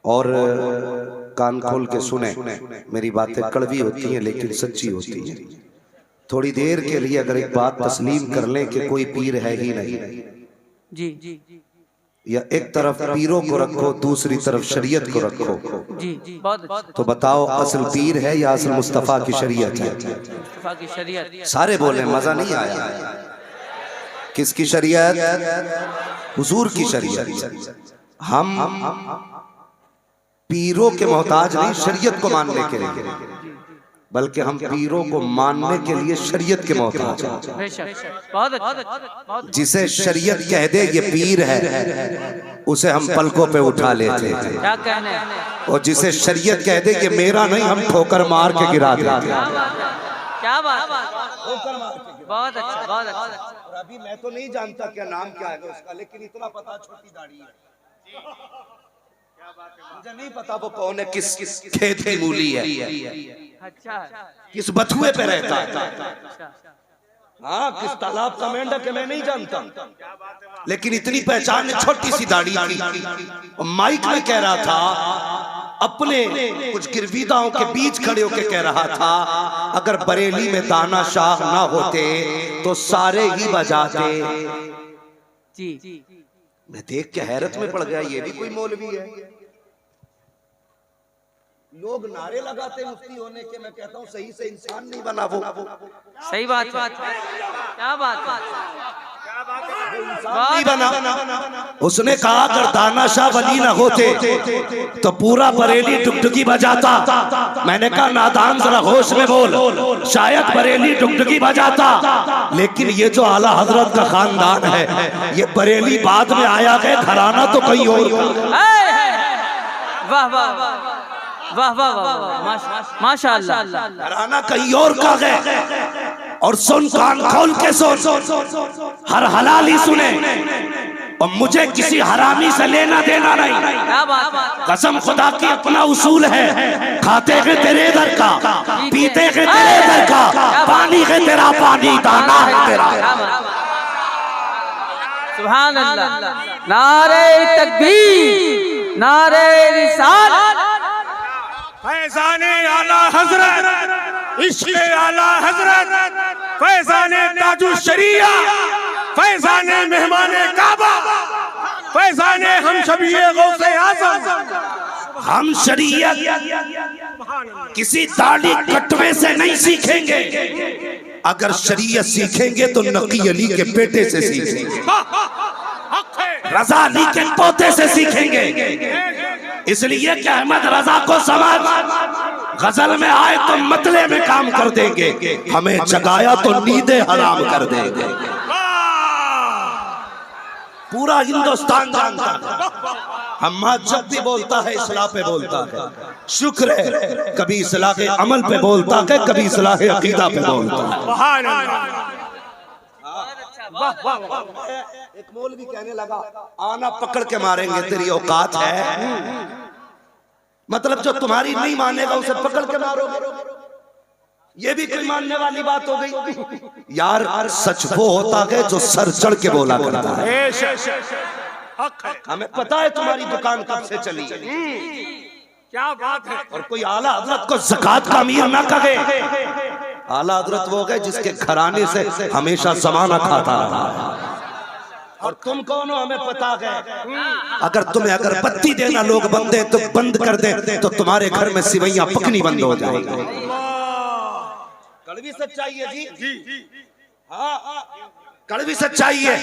और कान खोल के सुने, मेरी बातें कड़वी होती हैं लेकिन सच्ची होती हैं। थोड़ी देर के लिए अगर एक बात तस्लीम कर लें कि कोई पीर है ही नहीं जी, या एक तरफ पीरों को रखो दूसरी तरफ शरीयत को रखो जी, तो बताओ असल पीर है या असल मुस्तफा की शरीयत है? मुस्तफा की शरीयत। सारे बोले मजा नहीं आया। किसकी शरीयत? हुजूर की शरीयत। हम पीरों के मोहताज नहीं शरीयत को मानने के लिए, बल्कि हम पीरों को मानने के लिए शरीयत के मोहताज हैं। जिसे शरीयत कह दे ये पीर है, उसे हम पलकों पे उठा लेते हैं। क्या कहने? और जिसे शरीयत कह दे ये मेरा नहीं, हम ठोकर मार के गिरा देते हैं। क्या बात? बहुत अच्छा, बहुत अच्छा। और अभी मैं तो नहीं जानता क्या नाम क्या है उसका, लेकिन इतना पता छोटी दाढ़ी है। मुझे नहीं पता वो कौन है, किस खेत की मूली है, अच्छा किस बथुए पे रहता है, हाँ किस तालाब का मेंढक है मैं नहीं जानता, लेकिन इतनी पहचान है छोटी सी दाढ़ी की। माइक में कह रहा था, अपने कुछ गिरविदाओं के बीच खड़े होके कह रहा था, अगर बरेली में दाना शाह ना होते तो सारे ही बजाते जी। मैं देख के हैरत में पड़ गया, ये भी कोई मौलवी है? लोग नारे लगाते मुफ्ती होने के, मैं कहता हूँ सही से इंसान नहीं बना वो। सही बात है। क्या बात है? नहीं बना। उसने कहा अगर दाना शाह वली न होते तो पूरा बरेली टुकटुकी बजाता। मैंने कहा नादान जरा होश में बोल, शायद बरेली टुकटुकी बजाता, लेकिन ये जो आला हजरत का खानदान है, ये बरेली बाद में आया है, घराना तो कहीं और। वाह वाह वाह वाह वाह, माशाअल्लाह। घराना कहीं और का है। और सुन, कान खोल के सुन, हर हलाली सुने, और मुझे किसी हरामी से लेना देना नहीं। कसम खुदा की अपना उसूल है, खाते हैं तेरे इधर का, पीते हैं तेरे इधर का, पानी है तेरा पानी, दाना है तेरा। सुभान अल्लाह। नारे तकबीर, नारे रिसालत। फैज़ाने आला हजरत, इश्क़े आला हजरत, फैज़ाने ताजुश शरिया, फैज़ाने मेहमाने काबा, फैज़ाने हम शबीए गौसे आज़म। हम शरीयत किसी दाढ़ी कटवे से नहीं सीखेंगे, अगर शरीयत सीखेंगे तो नकी अली के बेटे से सीखेंगे, रजा अली के पोते से सीखेंगे। इसलिए कि अहमद रजा को समझ, गजल में आए तो मतले में काम कर देंगे, हमें जगाया तो नींदें हराम कर देंगे। पूरा हिंदुस्तान जानता है, अम्मा जब भी बोलता है इस्लाह पे बोलता है, शुक्र है कभी इस्लाह के अमल पे बोलता है, कभी इस्लाह के अकीदा पे बोलता है। एक मौलवी कहने लगा, आना पकड़ के मारेंगे, तेरी औकात है? मतलब जो तुम्हारी नहीं मानेगा उसे पकड़ के मारोगे, ये भी कोई मानने वाली बात हो गई? यार सच वो होता है जो सर चढ़ के बोला करता है। हमें पता है तुम्हारी दुकान कब से चली, क्या बात है। और कोई आला हजरत को ज़कात का अमीर ना कहे। आला हजरत वो गए जिसके घराने से हमेशा ज़माना खाता रहा, और तुम कौन हो हमें पता है। अगर तुम्हें अगरबत्ती देना लोग बंदे तो बंद कर दे, तो तुम्हारे घर में सिवैयां पकनी बंद हो जाएगी। कड़वी सच्चाई है जी, हाँ कड़वी सच्चाई है।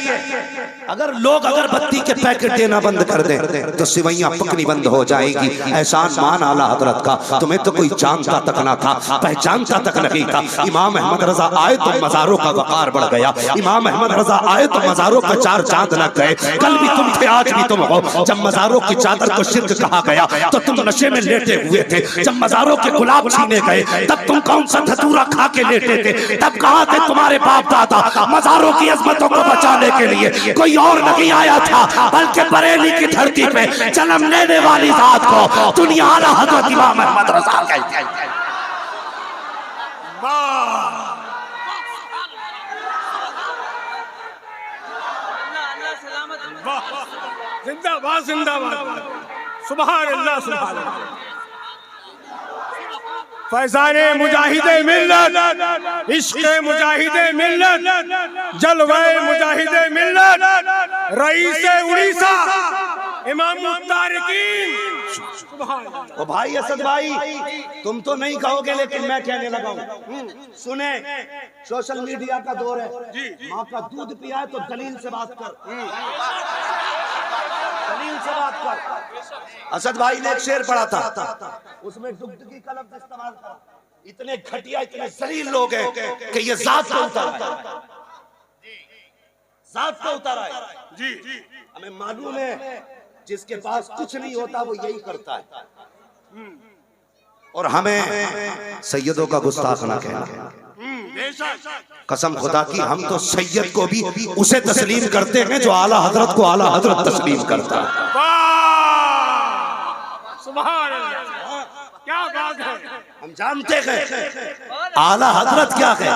अगर लोग अगरबत्ती के पैकेट देना बंद कर दे तो सिवैयां पकनी बंद हो जाएगी। एहसान मान आला हजरत का, तुम्हें तो कोई जानता तक ना था, पहचानता तक नहीं था। इमाम अहमद रजा आए तो मज़ारों का वक़ार बढ़ गया, इमाम अहमद रजा आए तो मज़ारों का चार चांद लग गए। कल भी तुम थे, आज भी तुम हो। जब मज़ारों की चादर को शिर्क कहा गया तो तुम नशे में लेटे हुए थे। जब मज़ारों के गुलाब छीने गए तब तुम कौन सा धतूरा खा के लेटे थे? तब कहाँ थे तुम्हारे बाप दादा? मज़ारों की अज़मतों को बचाने के लिए कोई और नहीं आया था, बल्कि बरेली की धरती पे जन्म लेने वाली जात को दुनिया आला हज़रत इमाम अहमद रज़ा कहते हैं। जिंदाबाद जिंदाबाद। सुभान अल्लाह सुभान अल्लाह। फैजाने मुजाहिदे मिल्लत, इश्क़े मुजाहिदे मिल्लत, जलवे मुजाहिदे मिल्लत, रईसे उड़ीसा इमाम तारिकीन। ओ भाई असद भाई, तुम तो नहीं कहोगे लेकिन मैं कहने लगा हूं। सुने, सोशल मीडिया का दौर है। माँ का दूध पिया है तो दलील से बात कर, दलील से बात कर। असद भाई ने एक शेर पढ़ा था, उसमें दुग्धगी का लफ्ज़ इस्तेमाल करा। इतने घटिया, इतने जलील लोग हैं कि ये जात का उतारा है, जात का उतारा है। जी, हमें मालूम है जिसके पास कुछ नहीं होता वो यही करता है। और हमें सैयदों का गुस्ताख ना कहना। कसम खुदा की, हम तो सैयद को भी उसे तस्लीम करते हैं जो आला हजरत को आला हजरत तस्लीम करता है। सुभान अल्लाह, क्या बात है। हम जानते हैं आला हजरत क्या है,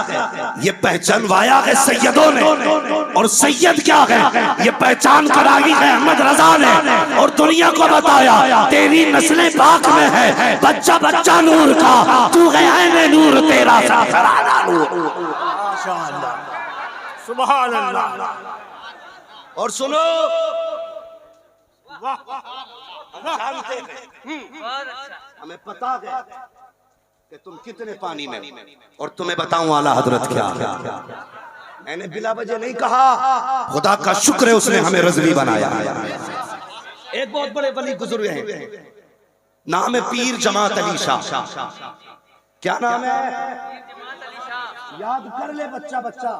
ये पहचानवाया है सैयदों ने। और सैयद क्या है, ये पहचान कराई है अहमद रजा ने। और दुनिया को बताया तेरी नस्लें पाक में है, बच्चा बच्चा नूर का, तू गया है नूर तेरा सरफराना नूर। माशाअल्लाह, सुभान अल्लाह। और सुनो, हम जानते हैं, हमें पता है कि तुम कितने पानी में, और तुम्हें बताऊं आला हजरत क्या है। मैंने बिला वजह नहीं कहा, खुदा का शुक्र है उसने हमें रजवी बनाया। एक बहुत बड़े वली गुजरे हैं, नाम है पीर जमात अली शाह। क्या नाम है? याद कर ले बच्चा बच्चा,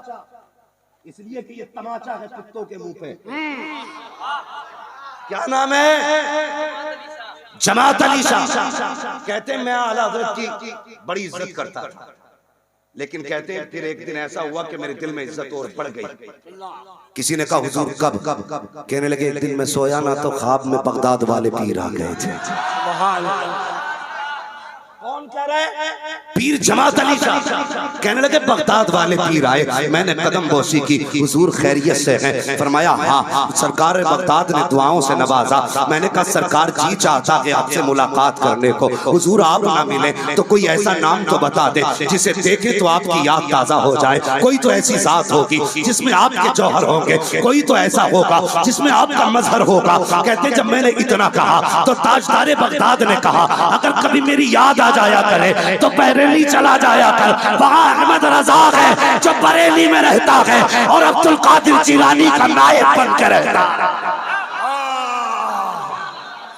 इसलिए कि ये तमाचा है कुत्तों के मुंह पे। क्या नाम है? जमात अली शाह। कहते हैं मैं आला हजरत की बड़ी इज्जत करता था, लेकिन कहते हैं फिर एक दिन ऐसा हुआ कि मेरे दिल में इज्जत और बढ़ गई। किसी ने कहा हुजूर कब? कहने लगे एक दिन मैं सोया ना तो ख्वाब में बगदाद वाले पीर आ गए थे। कौन कह रहे हैं? पीर जमात अली शाह। कहने लगे बगदाद वाले पीर आए, मैंने कदम बोसी की, हुजूर खैरियत से हैं? फरमाया हाँ। सरकार बगदाद ने दुआओं से नवाजा। मैंने कहा सरकार जी चाहता कि आपसे मुलाकात करने को, हुजूर आप ना मिले तो कोई ऐसा नाम तो बता दे जिसे देखे तो आपकी याद ताजा हो जाए। कोई तो ऐसी जात होगी जिसमें आपके जौहर होंगे, कोई तो ऐसा होगा जिसमें आपका मजहर होगा। कहते जब मैंने इतना कहा तो ताजदारे बगदाद ने कहा अगर कभी मेरी याद आ जाया करे तो बरेली चला जाया कर, वहां अहमद रजा है जो बरेली में रहता है और अब्दुल कादिर जिलानी का नायब बन के रहता है।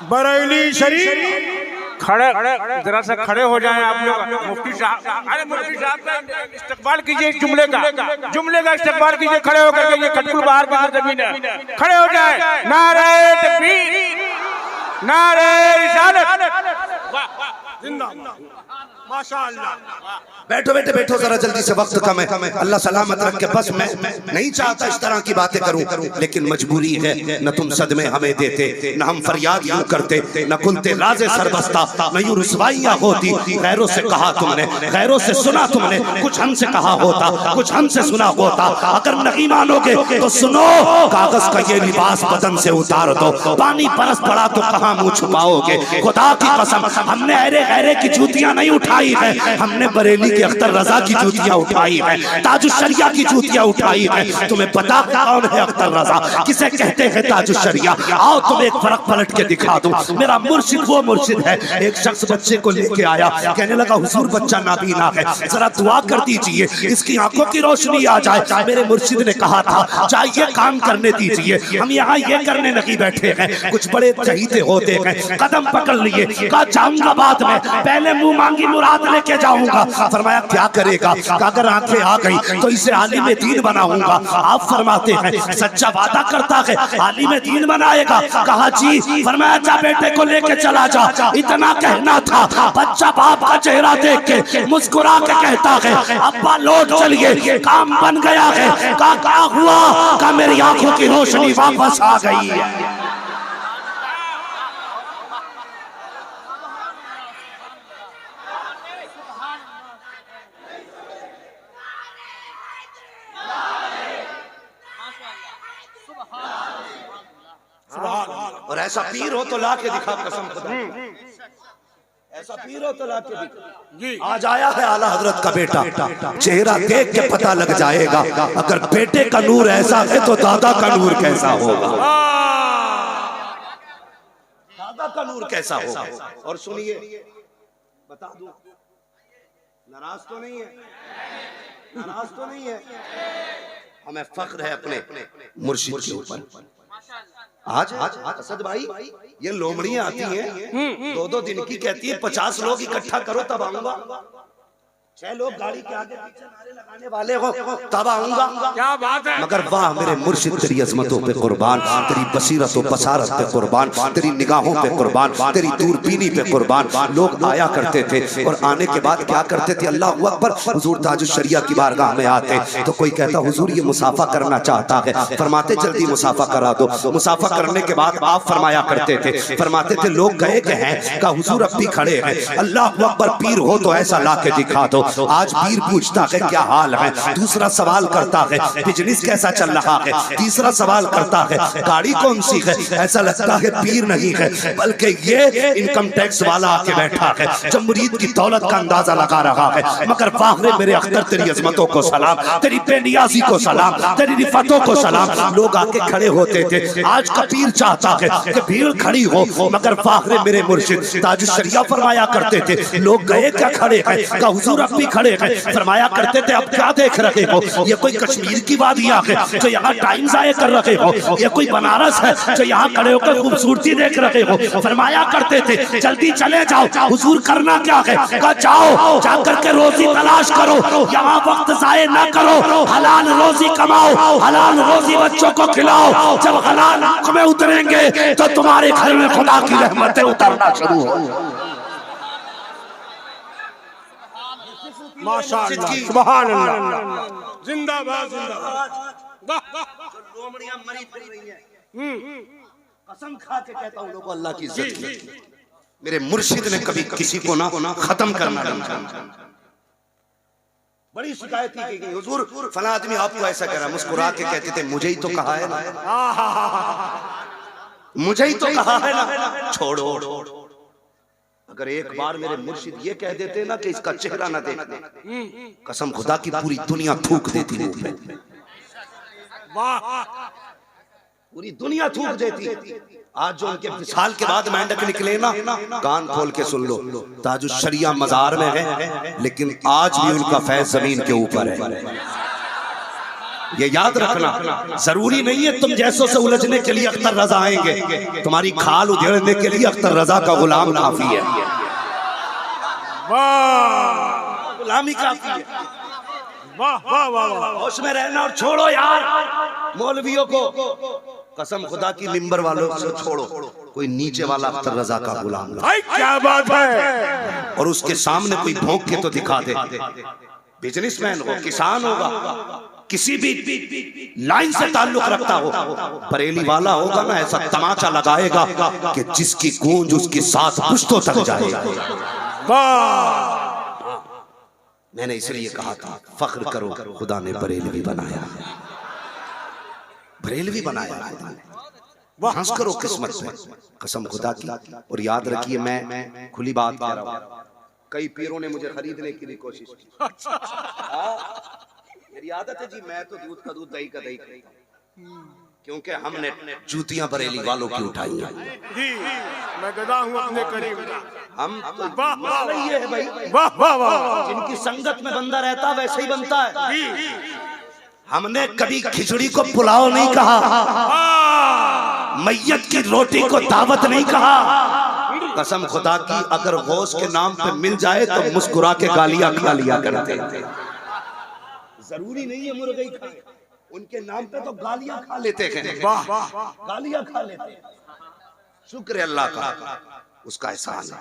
बरेली शरीफ खड़े, जरा सा खड़े हो जाएं आप लोग। मुफ्ती साहब, अरे मुफ्ती साहब का इस्तकबाल कीजिए, जुमले का इस्तकबाल कीजिए। खड़े होकर के, ये खटकुल बाहर की जमीन है, खड़े हो जाए। नारे तकबीर, नारे रिसालत, जिंदाबाद, माशाअल्लाह। बैठो बेटे बैठो, जरा जल्दी से वक्त कम है, अल्लाह सलामत रखे। बस मैं नहीं चाहता इस तरह की बातें करूं, लेकिन मजबूरी है। न तुम सदमे हमें देते, न हम फरियाद यूं करते, न खुलते राजे सरबस्ता, न यूं रुसवाइयां होती। गैरों से कहा तुमने, गैरों से सुना तुमने, कुछ हमसे कहा होता, कुछ हमसे सुना होता। अगर नहीं मानोगे तो सुनो, कागज का ये लिबास बदन से उतार दो, पानी बरस पड़ा तो कहाँ मुंह छुपाओगे। खुदा की कसम हमने अरे गैरे की जूतियां नहीं उठाई है, हमने बरेली के अख्तर रजा की जूतियां उठाई है, ताजुशरिया की जूतियां उठाई है। तुम्हें पता कौन है अख्तर रजा, किसे कहते हैं ताजुशरिया? आओ तुम्हें एक फर्क पलट के दिखा दूं। मेरा मुर्शिद वो मुर्शिद है। एक शख्स बच्चे को लेके आया, कहने लगा हुजूर बच्चा नाबीना है, जरा दुआ कर दीजिए इसकी आंखों की रोशनी आ जाए। मेरे मुर्शिद ने कहा था जाइए काम करने दीजिए, हम यहाँ ये करने नहीं बैठे हैं। कुछ बड़े चहीते होते हैं, कदम पकड़ लिए, कहा जाऊंगा बाद में, पहले मुंह मांगी मुराद लेके जाऊंगा। फरमाया क्या करेगा? अगर आंखें आ गई तो इसे आलिम दीन बनाऊंगा। आप फरमाते हैं सच्चा वादा करता है आलिम दीन बनाएगा। कहा जी। फरमाया जा बेटे को लेके चला जा। इतना कहना था, बच्चा बाप का चेहरा देख के मुस्कुरा के कहता है अब्बा लौट चलिए, काम बन गया है। कहा क्या हुआ? कहा मेरी आंखों की रोशनी वापस आ गई है। और ऐसा पीर हो तो ला के दिखा, कसम खुदा, ऐसा पीर हो तो ला के दिखा। आज आया है आला हजरत का बेटा, चेहरा देख के पता लग जाएगा, अगर बेटे का नूर ऐसा है तो दादा का नूर कैसा होगा, दादा का नूर कैसा होगा। और सुनिए, बता दूं, नाराज तो नहीं है, नाराज तो नहीं है, हमें फख्र है अपने मुर्शिद के ऊपर। आज असद भाई, ये लोमड़ियां आती हैं 2-2 दिन की, कहती है 50 लोग इकट्ठा करो तब आऊंगा, 6 लोग गाड़ी के आगे पीछे नारे लगाने वाले हो तब आऊंगा। क्या बात है। मगर वाह मेरे मुर्शिद, तेरी अजमतों पे कुर्बान, तेरी बसीरत और बसारत पे कुर्बान, तेरी निगाहों पे कुर्बान, तेरी दूरबीनी पे कुर्बान। लोग आया करते थे और आने के बाद क्या करते थे, अल्लाह अकबर, हुजूर ताजुश शरिया की बारगाह में आते तो कोई कहता हुजूर ये मुसाफा करना चाहता है, फरमाते जल्दी मुसाफा करा दो। मुसाफा करने के बाद आप फरमाया करते थे, फरमाते थे लोग गए के हैं का हुजूर अब भी खड़े हैं, अल्लाह अकबर, पीर हो तो ऐसा ला के दिखा दो। आज पीर पूछता है क्या हाल है, दूसरा सवाल करता है बिजनेस कैसा चल रहा है, तीसरा सवाल करता है गाड़ी कौन सी है। ऐसा लगता है पीर नहीं है बल्कि ये इनकम टैक्स वाला आके बैठा है, जब मुरीद की दौलत का अंदाजा लगा रहा है। मगर वाह मेरे अख्तर, तेरी अजमतों को सलाम, तेरी बेनियाजी को सलाम, तेरी रिफतों को सलाम। लोग आके खड़े होते थे, आज का पीर चाहता है कि भीड़ खड़ी हो, मगर वाह मेरे मुर्शिद ताजुश शरिया फरमाया करते थे लोग गए क्या खड़े हैं का हुजूर अब भी खड़े हैं। फरमाया करते थे अब क्या देख रहे हो, ये कोई कश्मीर की वादियां है जो यहाँ टाइम जाया कर रहे हो, ये कोई बनारस है जो यहाँ खड़े होकर खूबसूरती देख रहे हो। फरमाया करते थे जल्दी चले जाओ, हुजूर करना क्या है, कहा जाओ जाकर के रोजी तलाश करो, यहाँ वक्त जाया ना करो, हलाल रोजी कमाओ, हलाल रोजी बच्चों को खिलाओ। जब हलाल आंख में उतरेंगे तो तुम्हारे घर में खुदा की रहमतें उतरना शुरू हो। माशाअल्लाह, सुभान अल्लाह, जिंदाबाद जिंदाबाद। लोमड़ियां मरी फिर रही हैं, कसम खा के कहता हूं लोगों, अल्लाह की इज्जत की, मेरे मुर्शिद ने कभी किसी को ना खत्म करना नहीं। बड़ी शिकायत की गई, हुजूर फला आदमी आपको ऐसा कह रहा, मुस्कुरा के कहते थे मुझे ही तो कहा है ना, मुझे ही तो कहा है ना, छोड़ो। अगर एक बार मेरे मुर्शिद ये कह देते ना कि इसका चेहरा ना देखना, कसम खुदा की पूरी दुनिया थूक देती मुंह पे, पूरी दुनिया थूक देती। आज जो उनके विशाल के बाद मेंढक निकले ना, कान खोल के सुन लो, ताजुश शरिया मजार में है लेकिन आज भी उनका फैज जमीन के ऊपर है। ये याद रखना, जरूरी नहीं है तुम जैसों से उलझने के लिए अख्तर रजा आएंगे, तुम्हारी खाल उधेड़ने के लिए अख्तर रजा का गुलाम काफी है, गुलामी काफी है। वाह वाह वाह, होश में रहना और छोड़ो यार मौलवियों को, कसम खुदा की मिंबर वालों को छोड़ो, कोई नीचे वाला अख्तर रजा का गुलाम ला, क्या बात है। और उसके सामने कोई भौंक के तो दिखा दे, बिजनेसमैन हो, किसान होगा, किसी भी लाइन से ताल्लुक रखता हो, बरेली वाला होगा ना, ऐसा तमाचा लगाएगा कि जिसकी गूंज उसकी 7 पुश्तों तक जाएगी। मैंने इसलिए कहा था फख्र करो, खुदा ने बरेलवी बनाया, बरेलवी बनाया खुदा ने, हंस करो किस्मत में, कसम खुदा की। और याद रखिए मैं खुली बात कह रहा हूं, कई पीरों ने मुझे खरीदने की भी कोशिश की, मेरी आदत है जी, मैं तो दूध का दूध, दही का दही खाता हूं, क्योंकि हमने जूतियां बरेली वालों की उठाई हैं। मैं गदा हूं अपने करीब, हम तो ये है भाई, वाह वाह वाह, जिनकी संगत में बंदा रहता वैसे ही बनता है। हमने कभी खिचड़ी को पुलाव नहीं कहा, मैयत की रोटी को दावत नहीं कहा, कसम खुदा की अगर गौस के नाम पे मिल जाए तो मुस्कुरा के गालियां खा लिया करते। जरूरी नहीं है मुर्गे खाए, उनके नाम पे तो गालियां खा लेते हैं, गालियां खा लेते हैं। शुक्र अल्लाह का, उसका एहसान है,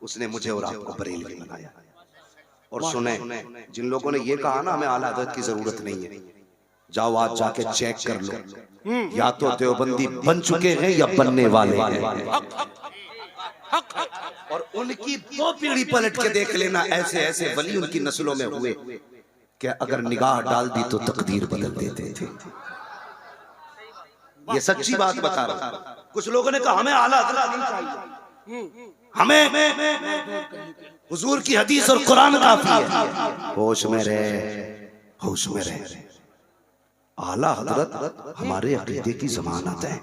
उसने मुझे और आपको बरेलवी बनाया। और सुने, जिन लोगों ने ये कहा ना हमें आला हज़रत की जरूरत नहीं है, जाओ आज जाके चेक कर लो, या तो देवबंदी बन चुके हैं या बनने वाले हैं। और उनकी 2 पीढ़ी पलट के देख लेना, ऐसे ऐसे वली उनकी नस्लों में हुए कि अगर निगाह डाल दी तो तकदीर बदल देते थे। ये सच्ची बात बता रहा हूं। कुछ लोगों ने कहा हमें आला हज़रत नहीं चाहिए, हमें हुजूर की हदीस और कुरान काफी है। होश में रहे, होश में रहे। आला हज़रत हमारे अकीदे की जमानत है।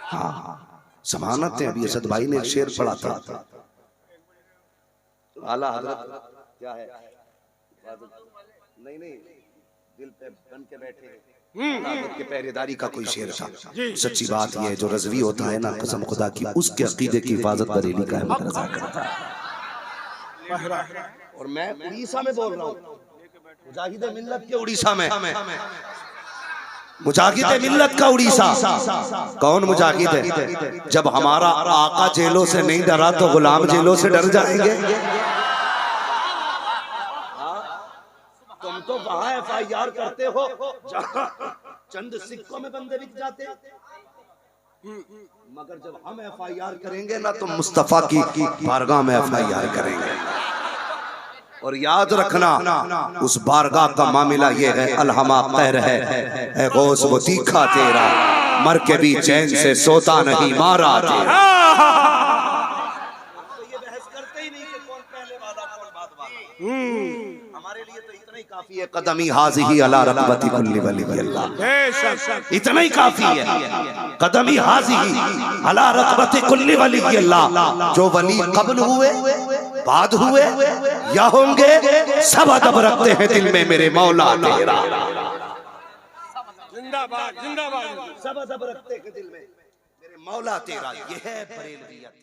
हाँ, जमानत है। अभी असद भाई ने एक शेर पढ़ा था, आला हज़रत क्या है, नहीं दिल पे बन के बैठे के पहरेदारी का कोई शेर था। सच्ची बात यह है, जो रज़वी होता है ना, कसम खुदा की, उसके अकीदे की हिफाजत बरेली का अहमद रज़ा करता है। और मैं उड़ीसा में बोल रहा हूँ, मुजाहिद मिल्लत के उड़ीसा में, मुजाहिद मिल्लत का उड़ीसा। कौन मुजाहिद है? जब हमारा आका जेलों से नहीं डरा तो गुलाम जेलों से डर जाएंगे। तुम तो वहां FIR करते हो जहां चंद सिक्कों में बंदे बिक जाते हैं, मगर जब हम FIR करेंगे ना तो मुस्तफा की बारगाह में FIR करेंगे। और याद रखना, उस बारगाह का मामला ये है, अलहमा कहर है गौस वो तीखा तेरा, मर के भी चैन से सोता नहीं मारा तेरा। तो ये बहस करते ही नहीं कि कौन पहले वाला कौन बाद वाला। हमारे लिए तो इतना ही काफी है, कदमी हाज़िही अला रक़बती कुल्ली वली अल्लाह। इतना ही काफी है, कदमी हाज़िही अला रक़बती कुल्ली वली अल्लाह। जो वली कब्ल हुए, बाद हुए या होंगे, सब अदब रखते हैं दिल में मेरे मौला तेरा। जिंदाबाद जिंदाबाद, सब अदब रखते हैं दिल में मेरे मौला तेरा। ये है बरेलवियत।